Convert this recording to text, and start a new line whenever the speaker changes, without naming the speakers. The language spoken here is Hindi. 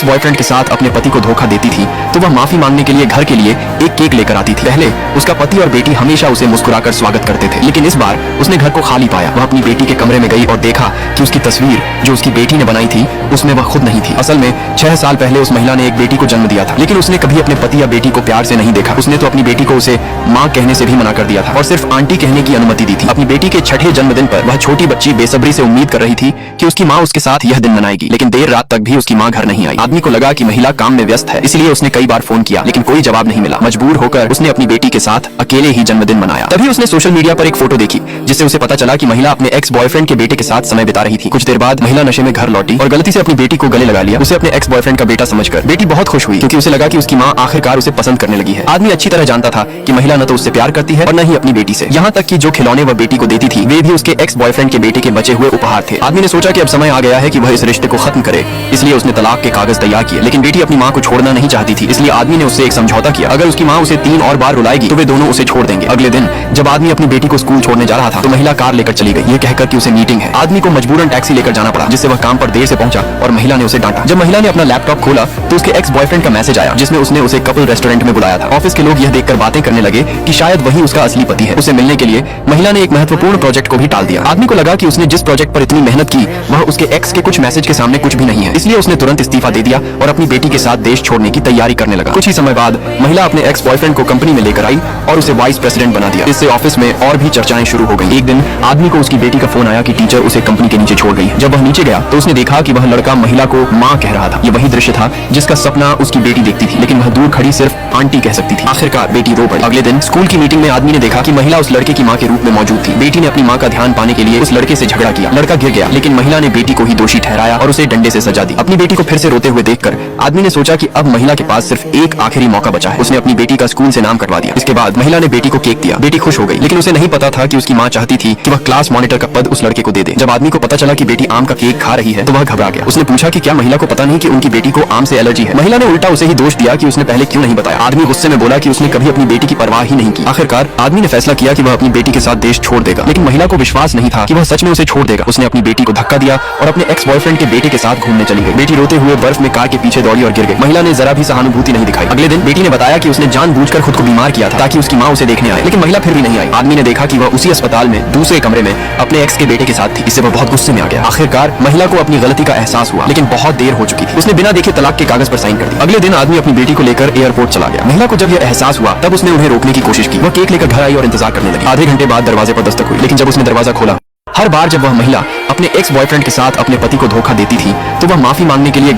बॉयफ्रेंड के साथ अपने पति को धोखा देती थी तो वह माफी मांगने के लिए घर के लिए एक केक लेकर आती थी। पहले उसका पति और बेटी हमेशा उसे मुस्कुराकर स्वागत करते थे, लेकिन इस बार उसने घर को खाली पाया। वह अपनी बेटी के कमरे में गई और देखा कि उसकी तस्वीर जो उसकी बेटी ने बनाई थी उसमें वह खुद नहीं थी। असल में 6 साल पहले उस महिला ने एक बेटी को जन्म दिया था, लेकिन उसने कभी अपने पति या बेटी को प्यार से नहीं देखा। उसने तो अपनी बेटी को उसे माँ कहने से भी मना कर दिया था और सिर्फ आंटी कहने की अनुमति दी थी। अपनी बेटी के 6ठे जन्मदिन पर वह छोटी बच्ची बेसब्री से उम्मीद कर रही थी कि उसकी माँ उसके साथ यह दिन मनाएगी, लेकिन देर रात तक भी उसकी माँ घर नहीं आई। आदमी को लगा कि महिला काम में व्यस्त है, इसलिए उसने कई बार फोन किया, लेकिन कोई जवाब नहीं मिला। मजबूर होकर उसने अपनी बेटी के साथ अकेले ही जन्मदिन मनाया। तभी उसने सोशल मीडिया पर एक फोटो देखी जिससे उसे पता चला कि महिला अपने एक्स बॉयफ्रेंड के बेटे के साथ समय बिता रही थी। कुछ देर बाद महिला नशे में घर लौटी और गलती से अपनी बेटी को गले लगा लिया, उसे अपने एक्स बॉयफ्रेंड का बेटा समझकर। बेटी बहुत खुश हुई क्योंकि उसे लगा कि उसकी माँ आखिरकार उसे पसंद करने लगी है। आदमी अच्छी तरह जानता था कि महिला न तो उससे प्यार करती है और न ही अपनी बेटी से, यहाँ तक कि जो खिलौने वह बेटी को देती थी वे भी उसके एक्स बॉयफ्रेंड के बेटे के बचे हुए उपहार थे। आदमी ने सोचा कि अब समय आ गया है कि वह इस रिश्ते को खत्म करे, इसलिए उसने तलाक के कागज तैयार किए। लेकिन बेटी अपनी माँ को छोड़ना नहीं चाहती थी, इसलिए आदमी ने उससे एक समझौता किया, अगर उसकी माँ उसे 3 और बार रुलाएगी तो वे दोनों उसे छोड़ देंगे। अगले दिन जब आदमी अपनी बेटी को स्कूल छोड़ने जा रहा था तो महिला कार लेकर चली गई, ये कहकर कि उसे मीटिंग है। आदमी को मजबूरन टैक्सी लेकर जाना पड़ा, जिससे वह काम पर देर से पहुंचा और महिला ने उसे डांटा। जब महिला ने अपना लैपटॉप खोला तो उसके एक्स बॉयफ्रेंड का मैसेज आया जिसमें उसने उसे कपल रेस्टोरेंट में बुलाया था। ऑफिस के लोग यह देखकर बातें करने लगे कि शायद वही उसका असली पति है। उसे मिलने के लिए महिला ने एक महत्वपूर्ण प्रोजेक्ट को भी टाल दिया। आदमी को लगा कि उसने जिस प्रोजेक्ट पर इतनी मेहनत की वह उसके एक्स के कुछ मैसेज के सामने कुछ भी नहीं है, इसलिए उसने तुरंत इस्तीफा दे दिया और अपनी बेटी के साथ देश छोड़ने की तैयारी करने लगा। कुछ ही समय बाद महिला अपने एक्स बॉयफ्रेंड को कंपनी में लेकर आई और उसे वाइस प्रेसिडेंट बना दिया। इससे ऑफिस में और भी चर्चाएं शुरू हो गई। एक दिन आदमी को उसकी बेटी का फोन आया कि टीचर उसे कंपनी के नीचे छोड़ गई है। जब वह नीचे गया तो उसने देखा कि वह लड़का महिला को माँ कह रहा था। ये वही दृश्य था जिसका सपना उसकी बेटी देखती थी, लेकिन वह दूर खड़ी सिर्फ आंटी कह सकती थी। आखिरकार बेटी रो पड़ी। अगले दिन स्कूल की मीटिंग में आदमी ने देखा कि महिला उस लड़के की माँ के रूप में मौजूद थी। बेटी ने अपनी माँ का ध्यान पाने के लिए उस लड़के से झगड़ा किया। लड़का गिर गया, लेकिन महिला ने बेटी को ही दोषी ठहराया और उसे डंडे से सजा दी। अपनी बेटी को फिर से रोते हुए देखकर आदमी ने सोचा कि अब महिला के पास सिर्फ एक आखिरी मौका बचा है। उसने अपनी बेटी का स्कूल से नाम कटवा दिया। इसके बाद महिला ने बेटी को केक दिया। बेटी खुश हो गई, लेकिन उसे नहीं पता था कि उसकी माँ चाहती थी कि वह क्लास मॉनिटर का पद उस लड़के को दे दे। जब आदमी को पता चला कि बेटी आम का केक खा रही है तो वह घबरा गया। उसने पूछा कि क्या महिला को पता नहीं कि उनकी बेटी को आम से एलर्जी है। महिला ने उल्टा उसे ही दोष दिया कि उसने पहले क्यों नहीं बताया। आदमी गुस्से में बोला कि उसने कभी अपनी बेटी की परवाह ही नहीं की। आखिरकार आदमी ने फैसला किया कि वह अपनी बेटी के साथ देश छोड़ देगा, लेकिन महिला को विश्वास नहीं था कि वह सच में उसे छोड़ देगा। उसने अपनी बेटी को धक्का दिया और अपने एक्स बॉयफ्रेंड के बेटे के साथ घूमने चली गई। बेटी रोते हुए बर्फ में कार के पीछे दौड़ी और गिर गई। महिला ने जरा भी सहानुभूति नहीं दिखाई। अगले दिन बेटी ने बताया कि उसने जानबूझकर खुद को बीमार किया था ताकि उसकी माँ उसे देखने आए, लेकिन महिला फिर भी नहीं आई। आदमी ने देखा कि वह उसी अस्पताल में दूसरे कमरे में अपने एक्स के बेटे के साथ थी। इससे वह बहुत गुस्से में आ गया। आखिरकार महिला को अपनी गलती का एहसास हुआ, लेकिन बहुत देर हो चुकी थी। उसने बिना देखे तलाक के कागज पर साइन कर दिया। अगले दिन आदमी अपनी बेटी को लेकर एयरपोर्ट चला गया। महिला को जब यह एहसास हुआ तब उसने उन्हें रोकने की कोशिश की। वह केक लेकर घर आई और इंतजार करने लगी। आधे घंटे बाद दरवाजे पर दस्तक हुई, लेकिन जब उसने दरवाजा खोला, हर बार जब वह महिला अपने एक्स बॉयफ्रेंड के साथ अपने पति को धोखा देती थी तो वह माफी मांगने के लिए